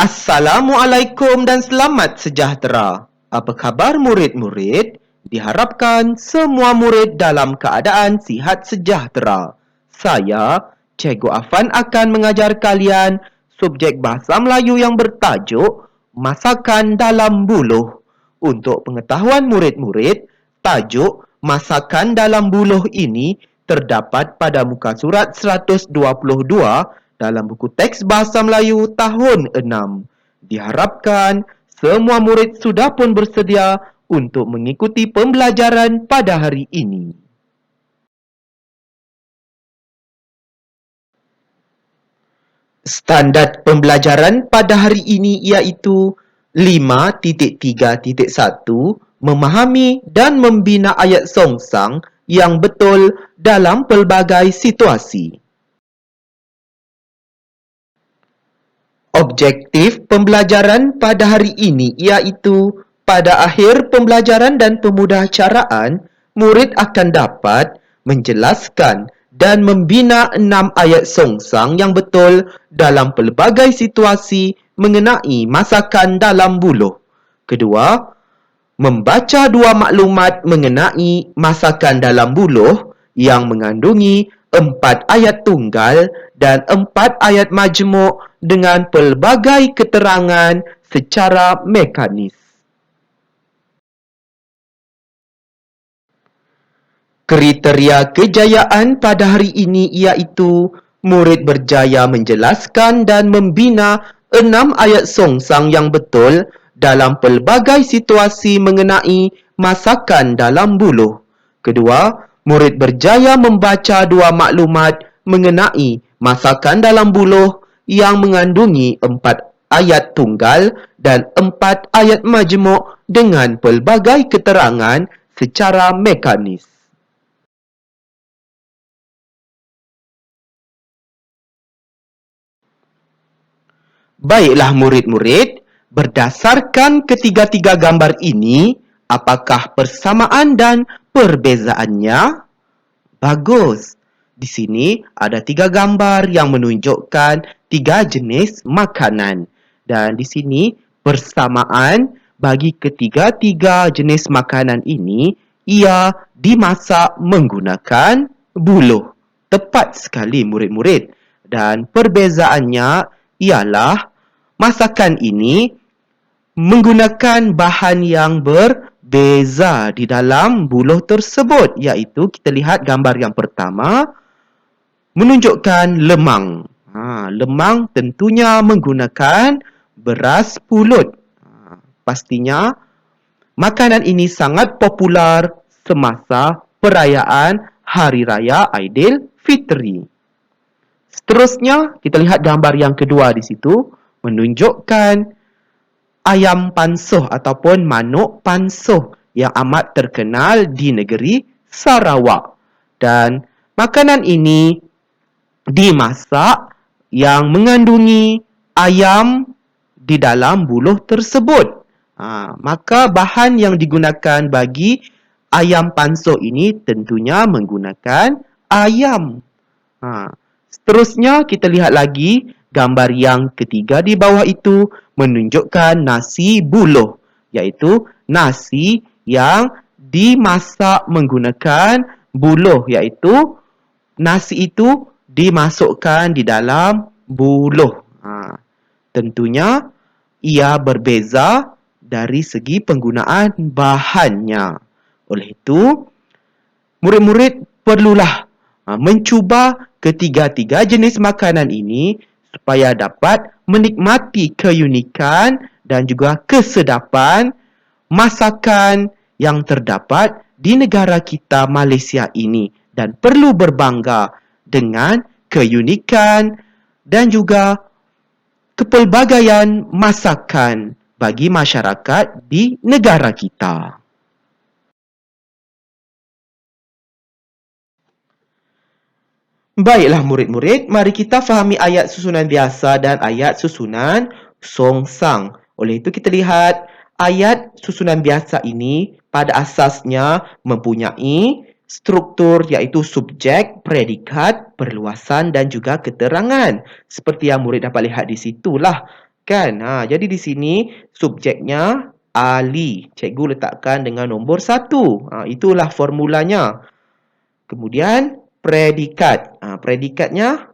Assalamualaikum dan selamat sejahtera. Apa khabar murid-murid? Diharapkan semua murid dalam keadaan sihat sejahtera. Saya, Cikgu Afan akan mengajar kalian subjek Bahasa Melayu yang bertajuk Masakan dalam Buluh. Untuk pengetahuan murid-murid, tajuk Masakan dalam Buluh ini terdapat pada muka surat 122 dalam buku teks Bahasa Melayu tahun 6. Diharapkan semua murid sudah pun bersedia untuk mengikuti pembelajaran pada hari ini. Standard pembelajaran pada hari ini iaitu 5.3.1 memahami dan membina ayat songsang yang betul dalam pelbagai situasi. Objektif pembelajaran pada hari ini iaitu pada akhir pembelajaran dan pemudaharaan, murid akan dapat menjelaskan dan membina 6 ayat songsang yang betul dalam pelbagai situasi mengenai masakan dalam buluh. Kedua, membaca 2 maklumat mengenai masakan dalam buluh yang mengandungi 4 ayat tunggal dan 4 ayat majmuk dengan pelbagai keterangan secara mekanis. Kriteria kejayaan pada hari ini iaitu murid berjaya menjelaskan dan membina 6 ayat songsang yang betul dalam pelbagai situasi mengenai masakan dalam buluh. Kedua, murid berjaya membaca 2 maklumat mengenai masakan dalam buluh yang mengandungi 4 ayat tunggal dan 4 ayat majmuk dengan pelbagai keterangan secara mekanis. Baiklah murid-murid, berdasarkan ketiga-tiga gambar ini, apakah persamaan dan perbezaannya? Bagus. Di sini ada 3 gambar yang menunjukkan 3 jenis makanan. Dan di sini persamaan bagi ketiga-tiga jenis makanan ini, ia dimasak menggunakan buluh. Tepat sekali murid-murid. Dan perbezaannya ialah masakan ini menggunakan bahan yang berbeza di dalam buluh tersebut, iaitu kita lihat gambar yang pertama menunjukkan lemang. Lemang tentunya menggunakan beras pulut. Pastinya makanan ini sangat popular semasa perayaan Hari Raya Aidilfitri. Seterusnya kita lihat gambar yang kedua di situ menunjukkan ayam pansuh ataupun manuk pansuh yang amat terkenal di negeri Sarawak. Dan makanan ini dimasak yang mengandungi ayam di dalam buluh tersebut. Maka bahan yang digunakan bagi ayam pansuh ini tentunya menggunakan ayam. Seterusnya kita lihat lagi gambar yang ketiga di bawah itu menunjukkan nasi buluh, iaitu nasi yang dimasak menggunakan buluh, iaitu nasi itu dimasukkan di dalam buluh. Tentunya ia berbeza dari segi penggunaan bahannya. Oleh itu, murid-murid perlulah mencuba ketiga-tiga jenis makanan ini supaya dapat menikmati keunikan dan juga kesedapan masakan yang terdapat di negara kita Malaysia ini dan perlu berbangga dengan keunikan dan juga kepelbagaian masakan bagi masyarakat di negara kita. Baiklah murid-murid, mari kita fahami ayat susunan biasa dan ayat susunan songsang. Oleh itu kita lihat ayat susunan biasa ini pada asasnya mempunyai struktur iaitu subjek, predikat, perluasan dan juga keterangan. Seperti yang murid dapat lihat di situlah. Kan? Jadi di sini subjeknya Ali. Cikgu letakkan dengan nombor 1. Itulah formulanya. Kemudian predikat. Predikatnya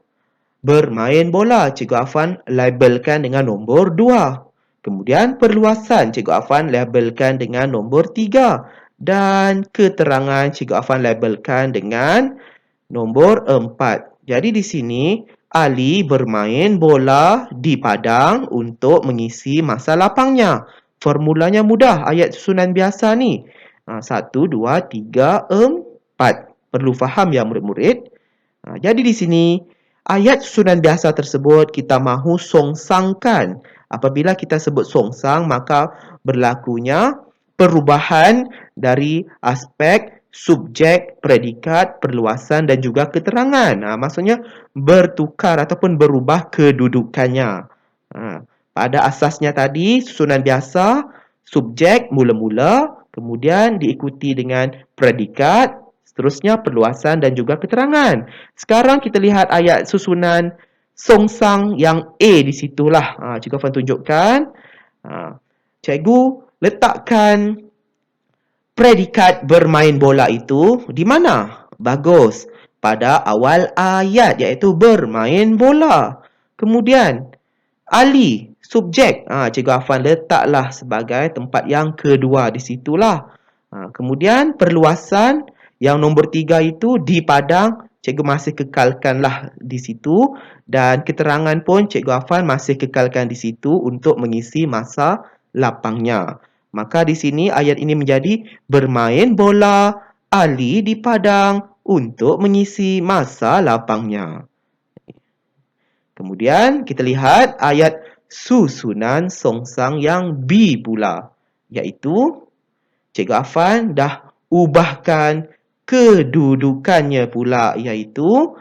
bermain bola. Cikgu Afan labelkan dengan nombor 2. Kemudian perluasan. Cikgu Afan labelkan dengan nombor 3. Dan keterangan Cikgu Afan labelkan dengan nombor 4. Jadi di sini Ali bermain bola di padang untuk mengisi masa lapangnya. Formulanya mudah, ayat susunan biasa ni. 1, 2, 3, 4. Perlu faham ya murid-murid. Jadi di sini ayat susunan biasa tersebut kita mahu songsangkan. Apabila kita sebut songsang maka berlakunya perubahan dari aspek subjek, predikat, perluasan dan juga keterangan. Maksudnya bertukar ataupun berubah kedudukannya. Pada asasnya tadi susunan biasa, subjek mula-mula, kemudian diikuti dengan predikat, seterusnya perluasan dan juga keterangan. Sekarang kita lihat ayat susunan songsang yang A di situlah. Cikgu akan tunjukkan. Cikgu letakkan predikat bermain bola itu di mana? Bagus. Pada awal ayat iaitu bermain bola. Kemudian Ali, subjek. Cikgu Afan letaklah sebagai tempat yang kedua di situlah. Kemudian perluasan yang nombor 3 itu di padang. Cikgu masih kekalkanlah di situ. Dan keterangan pun Cikgu Afan masih kekalkan di situ untuk mengisi masa lapangnya. Maka di sini ayat ini menjadi bermain bola Ali di padang untuk mengisi masa lapangnya. Kemudian kita lihat ayat susunan songsang yang B pula. Iaitu Cikgu Afan dah ubahkan kedudukannya pula. Iaitu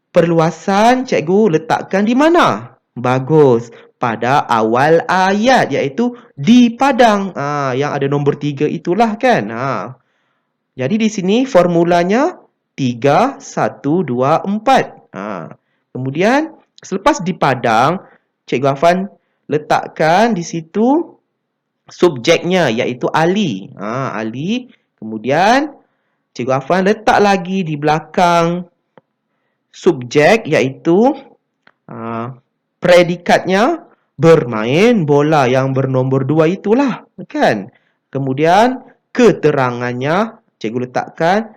perluasan cikgu letakkan di mana? Bagus. Pada awal ayat iaitu di padang. Yang ada nombor 3 itulah kan. Jadi di sini formulanya 3, 1, 2, 4. Kemudian selepas di padang, Cikgu Afan letakkan di situ subjeknya iaitu Ali. Ali. Kemudian Cikgu Afan letak lagi di belakang subjek iaitu predikatnya bermain bola yang bernombor 2 itulah kan. Kemudian keterangannya cikgu letakkan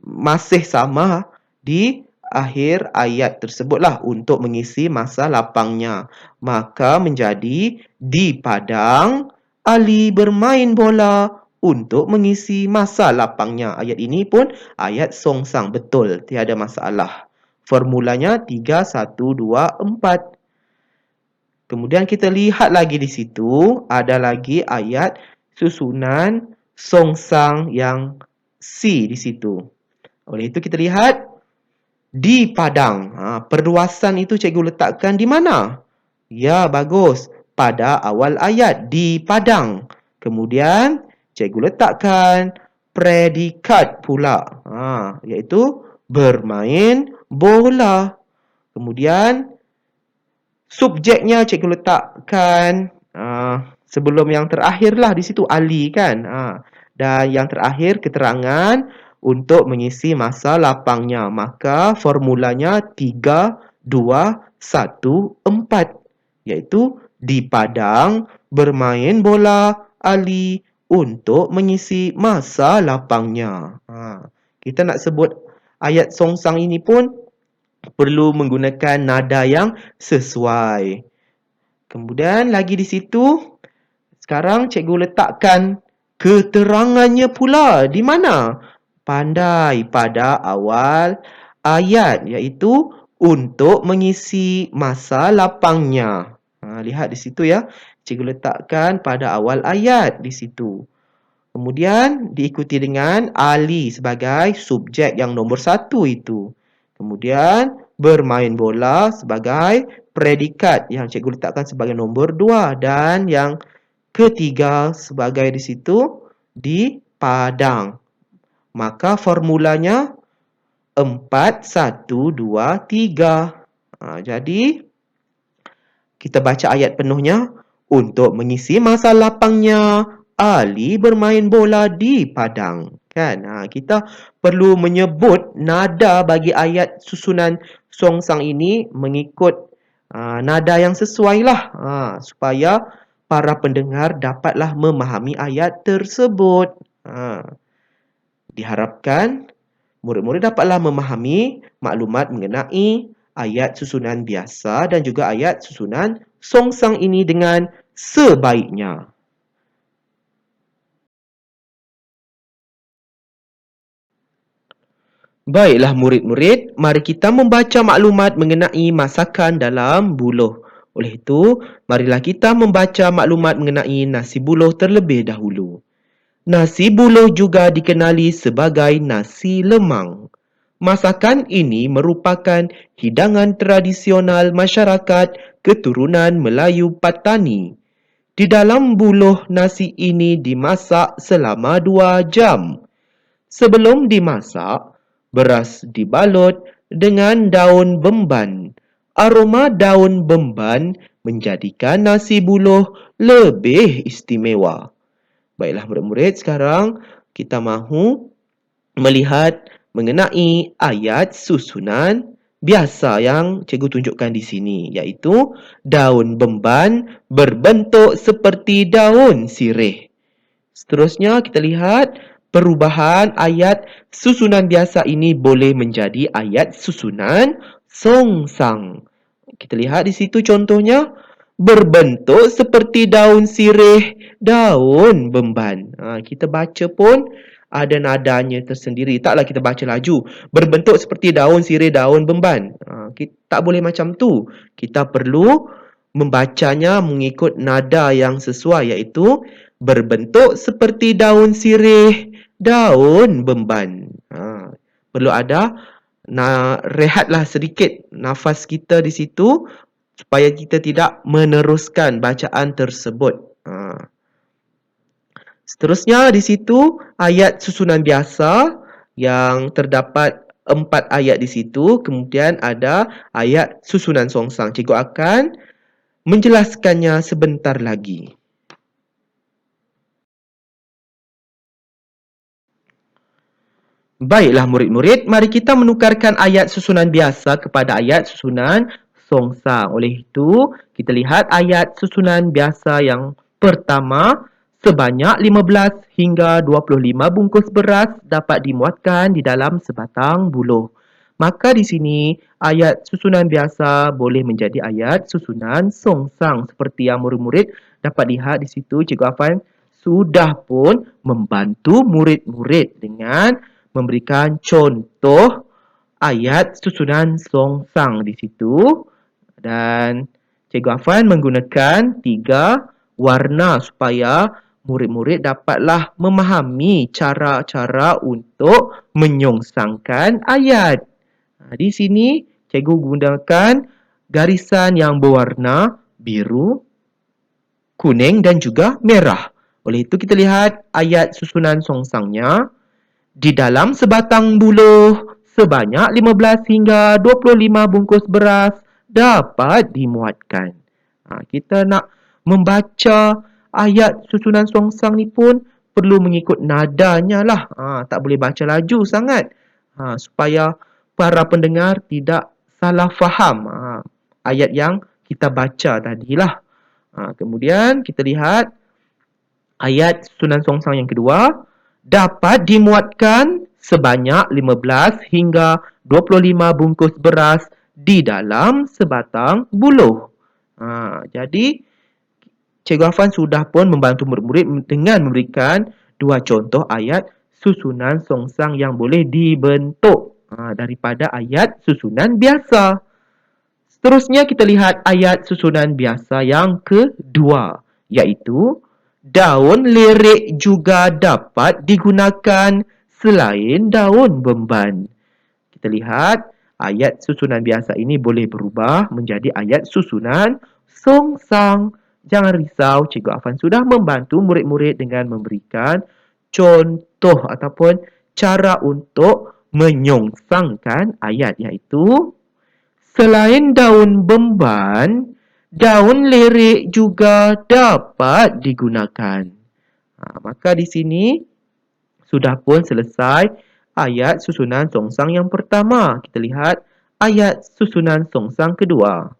masih sama di akhir ayat tersebutlah untuk mengisi masa lapangnya. Maka menjadi di padang Ali bermain bola untuk mengisi masa lapangnya. Ayat ini pun ayat songsang betul, tiada masalah. Formulanya 3, 1, 2, 4. Kemudian kita lihat lagi di situ, ada lagi ayat susunan songsang yang C di situ. Oleh itu kita lihat di padang. Perluasan itu cikgu letakkan di mana? Ya, bagus. Pada awal ayat, di padang. Kemudian cikgu letakkan predikat pula. Iaitu bermain bola. Kemudian subjeknya cikgu letakkan sebelum yang terakhirlah di situ Ali kan. Dan yang terakhir keterangan untuk mengisi masa lapangnya. Maka formulanya 3, 2, 1, 4. Iaitu di padang bermain bola Ali untuk mengisi masa lapangnya. Kita nak sebut ayat songsang ini pun perlu menggunakan nada yang sesuai. Kemudian lagi di situ, sekarang cikgu letakkan keterangannya pula di mana? Pandai pada awal ayat iaitu untuk mengisi masa lapangnya. Lihat di situ ya. Cikgu letakkan pada awal ayat di situ. Kemudian diikuti dengan Ali sebagai subjek yang nombor 1 itu. Kemudian bermain bola sebagai predikat yang cikgu letakkan sebagai nombor 2. Dan yang ketiga sebagai di situ di padang. Maka formulanya 4, 1, 2, 3. Jadi Kita baca ayat penuhnya. Untuk mengisi masa lapangnya, Ali bermain bola di padang. Kan? Kita perlu menyebut nada bagi ayat susunan songsang ini mengikut nada yang sesuai lah. Supaya para pendengar dapatlah memahami ayat tersebut. Diharapkan murid-murid dapatlah memahami maklumat mengenai ayat susunan biasa dan juga ayat susunan songsang ini dengan sebaiknya. Baiklah murid-murid, mari kita membaca maklumat mengenai masakan dalam buluh. Oleh itu, marilah kita membaca maklumat mengenai nasi buluh terlebih dahulu. Nasi buluh juga dikenali sebagai nasi lemang. Masakan ini merupakan hidangan tradisional masyarakat keturunan Melayu Patani. Di dalam buluh nasi ini dimasak selama 2 jam. Sebelum dimasak, beras dibalut dengan daun bemban. Aroma daun bemban menjadikan nasi buluh lebih istimewa. Baiklah murid-murid, sekarang kita mahu melihat mengenai ayat susunan biasa yang cikgu tunjukkan di sini, iaitu daun bemban berbentuk seperti daun sirih. Seterusnya kita lihat perubahan ayat susunan biasa ini boleh menjadi ayat susunan songsang. Kita lihat di situ contohnya, berbentuk seperti daun sirih, daun bemban. Kita baca pun ada nadanya tersendiri. Taklah kita baca laju. Berbentuk seperti daun sirih, daun bemban. Kita tak boleh macam tu. Kita perlu membacanya mengikut nada yang sesuai, iaitu berbentuk seperti daun sirih, daun bemban. Perlu ada rehatlah sedikit nafas kita di situ supaya kita tidak meneruskan bacaan tersebut. Seterusnya di situ ayat susunan biasa yang terdapat 4 ayat di situ. Kemudian ada ayat susunan songsang. Cikgu akan menjelaskannya sebentar lagi. Baiklah murid-murid, mari kita menukarkan ayat susunan biasa kepada ayat susunan songsang. Oleh itu, kita lihat ayat susunan biasa yang pertama, sebanyak 15 hingga 25 bungkus beras dapat dimuatkan di dalam sebatang buluh. Maka di sini, ayat susunan biasa boleh menjadi ayat susunan songsang. Seperti yang murid-murid dapat lihat di situ, Cikgu Afan sudah pun membantu murid-murid dengan memberikan contoh ayat susunan songsang di situ, dan Cikgu Afan menggunakan 3 warna supaya murid-murid dapatlah memahami cara-cara untuk menyongsangkan ayat. Di sini Cikgu gunakan garisan yang berwarna biru, kuning dan juga merah. Oleh itu kita lihat ayat susunan songsangnya. Di dalam sebatang buluh, sebanyak 15 hingga 25 bungkus beras dapat dimuatkan. Kita nak membaca ayat susunan songsang ni pun perlu mengikut nadanya lah. Tak boleh baca laju sangat. Supaya para pendengar tidak salah faham ayat yang kita baca tadilah. Kemudian kita lihat ayat susunan songsang yang kedua, dapat dimuatkan sebanyak 15 hingga 25 bungkus beras di dalam sebatang buluh. Jadi, Cikgu Afan sudah pun membantu murid-murid dengan memberikan 2 contoh ayat susunan songsang yang boleh dibentuk daripada ayat susunan biasa. Seterusnya kita lihat ayat susunan biasa yang kedua, iaitu daun lirik juga dapat digunakan selain daun bemban. Kita lihat ayat susunan biasa ini boleh berubah menjadi ayat susunan songsang. Jangan risau, Cikgu Afan sudah membantu murid-murid dengan memberikan contoh ataupun cara untuk menyongsangkan ayat, iaitu selain daun bemban, daun lirik juga dapat digunakan. Maka di sini sudah pun selesai ayat susunan songsang yang pertama. Kita lihat ayat susunan songsang kedua.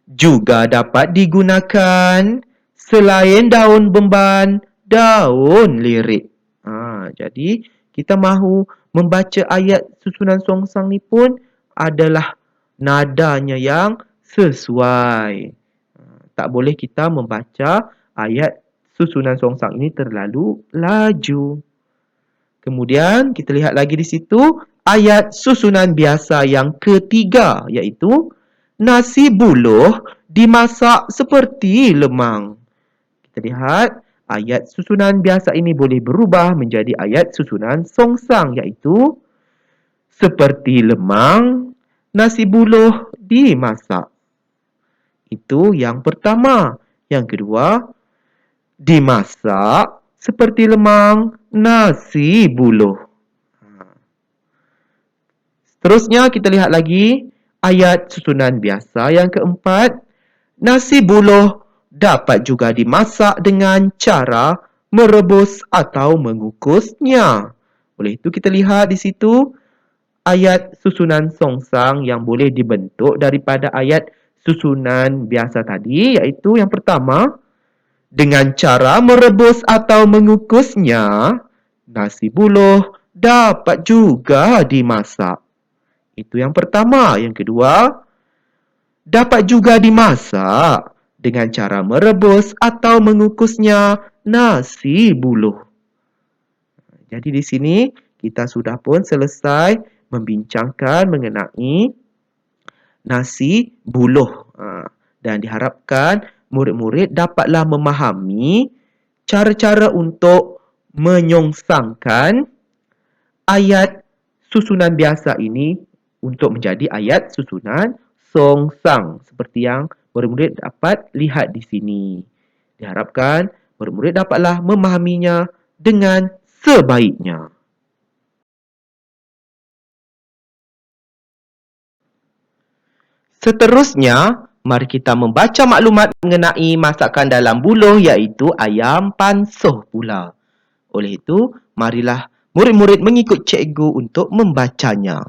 Juga dapat digunakan selain daun beban, daun lirik. Jadi kita mahu membaca ayat susunan songsang ni pun adalah nadanya yang sesuai. Tak boleh kita membaca ayat susunan songsang ini terlalu laju. Kemudian kita lihat lagi di situ ayat susunan biasa yang ketiga, iaitu nasi buluh dimasak seperti lemang. Kita lihat ayat susunan biasa ini boleh berubah menjadi ayat susunan songsang, iaitu seperti lemang, nasi buluh dimasak. Itu yang pertama. Yang kedua, dimasak seperti lemang, nasi buluh. Seterusnya kita lihat lagi ayat susunan biasa yang keempat. Nasi buluh dapat juga dimasak dengan cara merebus atau mengukusnya. Oleh itu kita lihat di situ ayat susunan songsang yang boleh dibentuk daripada ayat susunan biasa tadi, iaitu yang pertama, dengan cara merebus atau mengukusnya, nasi buluh dapat juga dimasak. Itu yang pertama. Yang kedua, dapat juga dimasak dengan cara merebus atau mengukusnya nasi buluh. Jadi di sini kita sudah pun selesai membincangkan mengenai nasi buluh. Dan diharapkan murid-murid dapatlah memahami cara-cara untuk menyongsangkan ayat susunan biasa ini untuk menjadi ayat susunan songsang. Seperti yang murid-murid dapat lihat di sini. Diharapkan murid-murid dapatlah memahaminya dengan sebaiknya. Seterusnya, mari kita membaca maklumat mengenai masakan dalam buluh, iaitu ayam pansuh pula. Oleh itu, marilah murid-murid mengikut cikgu untuk membacanya.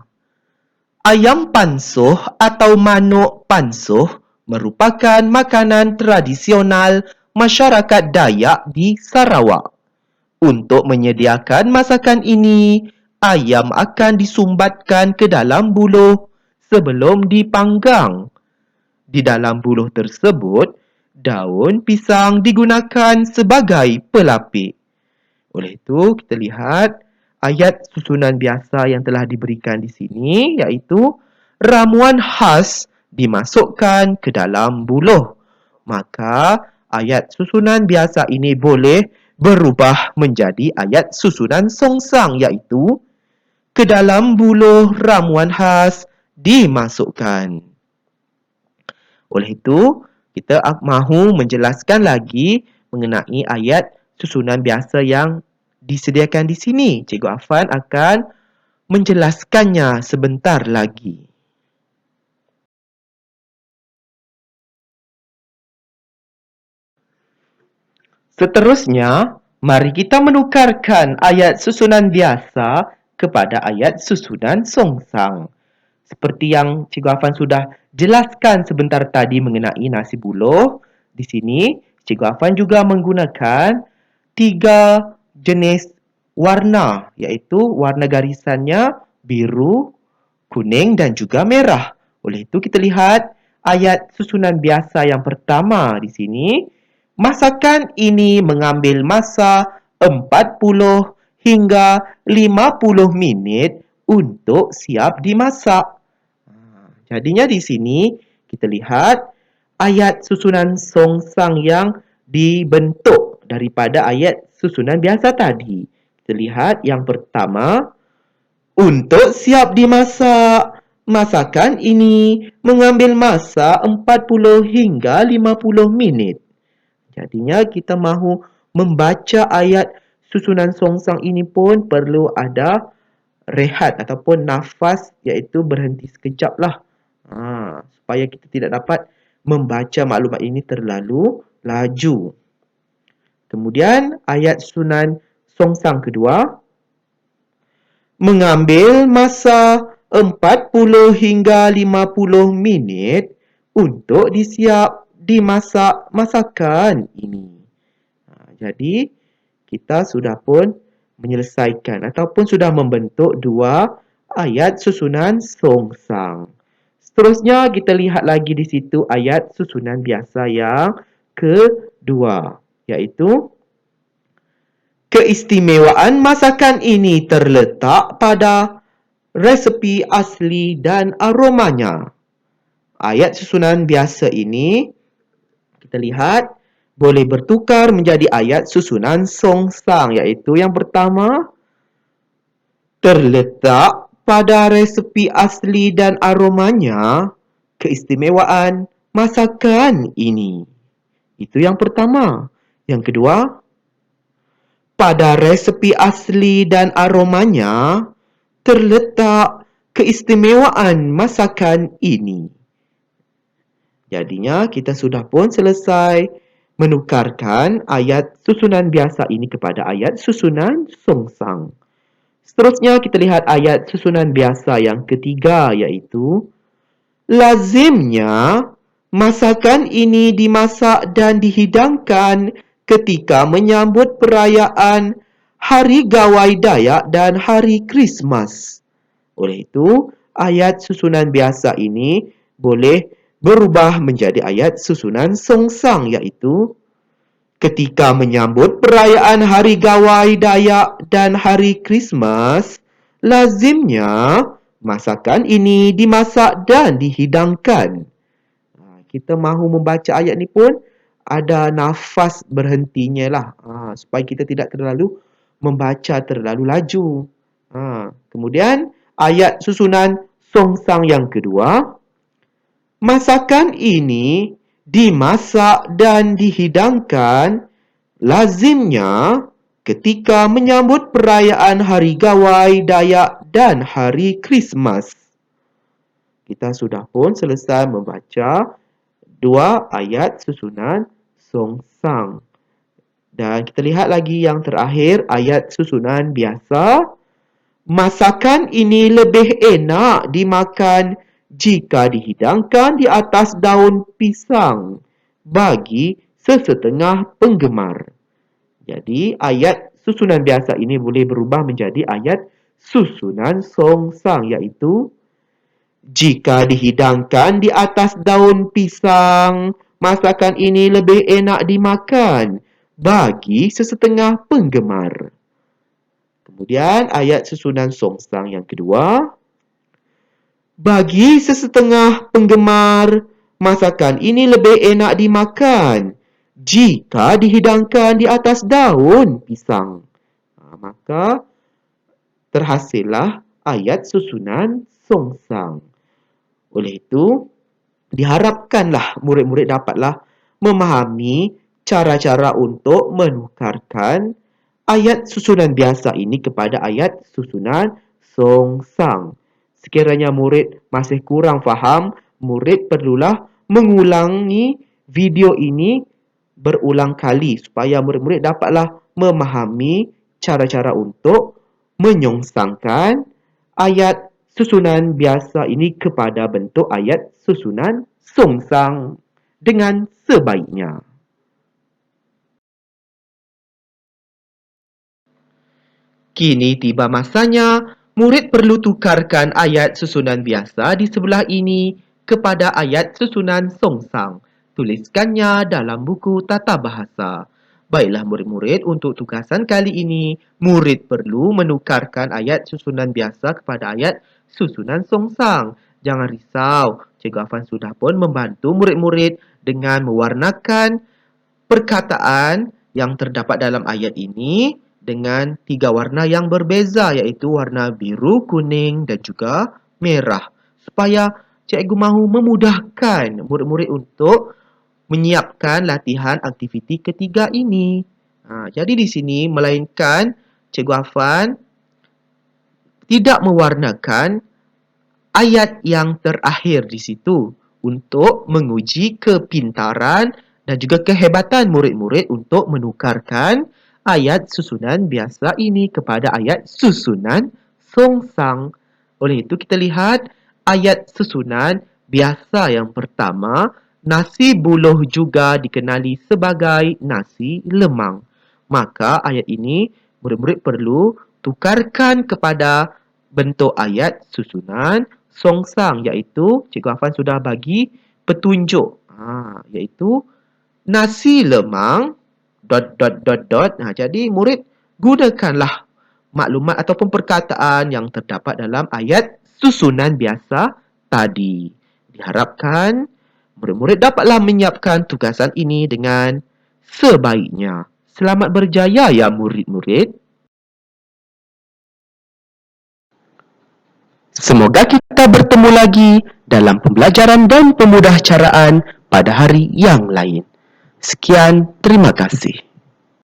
Ayam pansuh atau manuk pansuh merupakan makanan tradisional masyarakat Dayak di Sarawak. Untuk menyediakan masakan ini, ayam akan disumbatkan ke dalam buluh sebelum dipanggang. Di dalam buluh tersebut, daun pisang digunakan sebagai pelapik. Oleh itu, kita lihat ayat susunan biasa yang telah diberikan di sini, iaitu ramuan khas dimasukkan ke dalam buluh. Maka ayat susunan biasa ini boleh berubah menjadi ayat susunan songsang, iaitu ke dalam buluh ramuan khas dimasukkan. Oleh itu, kita mahu menjelaskan lagi mengenai ayat susunan biasa yang disediakan di sini. Cikgu Afan akan menjelaskannya sebentar lagi. Seterusnya, mari kita menukarkan ayat susunan biasa kepada ayat susunan songsang. Seperti yang Cikgu Afan sudah jelaskan sebentar tadi mengenai nasi buluh, di sini Cikgu Afan juga menggunakan 3 jenis warna, iaitu warna garisannya biru, kuning dan juga merah. Oleh itu kita lihat ayat susunan biasa yang pertama di sini. Masakan ini mengambil masa 40 hingga 50 minit untuk siap dimasak. Jadinya di sini kita lihat ayat susunan songsang yang dibentuk daripada ayat susunan biasa tadi. Kita lihat yang pertama, untuk siap dimasak. Masakan ini mengambil masa 40 hingga 50 minit. Jadinya kita mahu membaca ayat susunan songsang ini pun perlu ada rehat ataupun nafas, iaitu berhenti sekejap lah. Supaya kita tidak dapat membaca maklumat ini terlalu laju. Kemudian ayat susunan songsang kedua, mengambil masa 40 hingga 50 minit untuk dimasak masakan ini. Jadi, kita sudah pun menyelesaikan ataupun sudah membentuk dua ayat susunan songsang. Seterusnya, kita lihat lagi di situ ayat susunan biasa yang kedua, iaitu keistimewaan masakan ini terletak pada resepi asli dan aromanya. Ayat susunan biasa ini, kita lihat, boleh bertukar menjadi ayat susunan songsang, iaitu yang pertama, terletak pada resepi asli dan aromanya, keistimewaan masakan ini. Itu yang pertama. Yang kedua, pada resepi asli dan aromanya, terletak keistimewaan masakan ini. Jadinya, kita sudah pun selesai menukarkan ayat susunan biasa ini kepada ayat susunan songsang. Seterusnya, kita lihat ayat susunan biasa yang ketiga, iaitu lazimnya masakan ini dimasak dan dihidangkan ketika menyambut perayaan Hari Gawai Dayak dan Hari Krismas. Oleh itu, ayat susunan biasa ini boleh berubah menjadi ayat susunan songsang, iaitu ketika menyambut perayaan Hari Gawai Dayak dan Hari Krismas, lazimnya masakan ini dimasak dan dihidangkan. Kita mahu membaca ayat ni pun ada nafas berhentinya lah, supaya kita tidak terlalu membaca terlalu laju. Kemudian ayat susunan songsang yang kedua, masakan ini dimasak dan dihidangkan lazimnya ketika menyambut perayaan Hari Gawai Dayak dan Hari Krismas. Kita sudah pun selesai membaca dua ayat susunan songsang. Dan kita lihat lagi yang terakhir, ayat susunan biasa. Masakan ini lebih enak dimakan jika dihidangkan di atas daun pisang bagi sesetengah penggemar. Jadi, ayat susunan biasa ini boleh berubah menjadi ayat susunan songsang, iaitu jika dihidangkan di atas daun pisang, masakan ini lebih enak dimakan bagi sesetengah penggemar. Kemudian ayat susunan songsang yang kedua, bagi sesetengah penggemar, masakan ini lebih enak dimakan jika dihidangkan di atas daun pisang. Maka terhasillah ayat susunan songsang. Oleh itu, diharapkanlah murid-murid dapatlah memahami cara-cara untuk menukarkan ayat susunan biasa ini kepada ayat susunan songsang. Sekiranya murid masih kurang faham, murid perlulah mengulangi video ini berulang kali supaya murid-murid dapatlah memahami cara-cara untuk menyongsangkan ayat susunan biasa ini kepada bentuk ayat susunan songsang dengan sebaiknya. Kini tiba masanya murid perlu tukarkan ayat susunan biasa di sebelah ini kepada ayat susunan songsang. Tuliskannya dalam buku tata bahasa. Baiklah murid-murid, untuk tugasan kali ini, murid perlu menukarkan ayat susunan biasa kepada ayat susunan songsang. Jangan risau, Cikgu Afan sudah pun membantu murid-murid dengan mewarnakan perkataan yang terdapat dalam ayat ini dengan 3 warna yang berbeza, iaitu warna biru, kuning dan juga merah. Supaya cikgu mahu memudahkan murid-murid untuk menyiapkan latihan aktiviti ketiga ini. Jadi di sini, melainkan Cikgu Afan tidak mewarnakan ayat yang terakhir di situ untuk menguji kepintaran dan juga kehebatan murid-murid untuk menukarkan ayat susunan biasa ini kepada ayat susunan songsang. Oleh itu kita lihat ayat susunan biasa yang pertama, nasi buluh juga dikenali sebagai nasi lemang. Maka ayat ini murid-murid perlu tukarkan kepada bentuk ayat susunan songsang, iaitu Cikgu Afan sudah bagi petunjuk. Iaitu nasi lemang jadi murid gunakanlah maklumat ataupun perkataan yang terdapat dalam ayat susunan biasa tadi. Diharapkan murid-murid dapatlah menyiapkan tugasan ini dengan sebaiknya. Selamat berjaya ya murid-murid. Semoga kita bertemu lagi dalam pembelajaran dan pemudahcaraan pada hari yang lain. Sekian, terima kasih.